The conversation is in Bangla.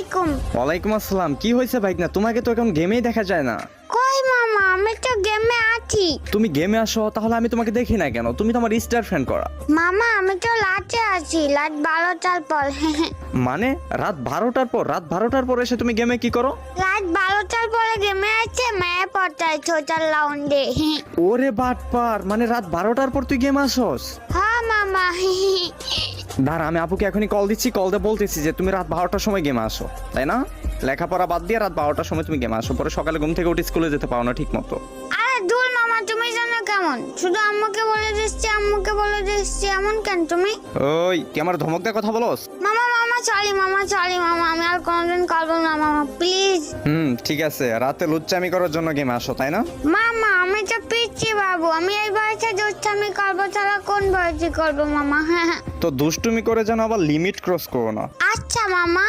আলাইকুম। ওয়ালাইকুম আসসালাম। কি হয়েছে ভাইকনা? তোমাকে তো এখন গেমেই দেখা যায় না। কই মামা, আমি তো গেমে আছি। তুমি গেমে আসো, তাহলে আমি তোমাকে দেখি না কেন? তুমি তো আমার স্টার ফ্রেন্ড করা। মামা আমি তো লাটে আছি, রাত 12টার পর। মানে রাত 12টার পর? রাত 12টার পর এসে তুমি গেমে কি করো? রাত 12টার পরে গেমে আছে, মেয়ে পড়তায় ছোটার লাউন্ডে। ওরে বাটপার, মানে রাত 12টার পর তুই গেম আসোস? হ্যাঁ মামা। দাঁড়া, আমি আপুকে এখনই কল দিচ্ছি, কল দিয়ে বলতেছি যে তুমি রাত 12টার সময় গেমে আসো, তাই না? লেখাপড়া বাদ দিয়ে রাত 12টার সময় তুমি গেমে আসো, পরে সকালে ঘুম থেকে উঠে স্কুলে যেতে পারো না ঠিক মতো। আরে দূর মামা, তুমি জানো কেমন? শুধু আম্মুকে বলে দিচ্ছি, আম্মুকে বলে দিচ্ছি, এমন কেন তুমি? ওই তুই আমার ধমক দিয়ে কথা বলস? মামা মামা সরি মামা, সরি মামা, আমি আর কোনোদিন করবো না মামা, প্লিজ। ঠিক আছে, রাতে লুচ্চামি করার জন্য গেমে আসো, তাই না? মামা আমি তো পিচ্ছি বাবু, আমি এই বয়সে দুষ্টামি করবো ছাড়া কোন বয়সে করবো মামা? হ্যাঁ তো দুষ্টুমি করে যেন আবার লিমিট ক্রস করো না। আচ্ছা মামা।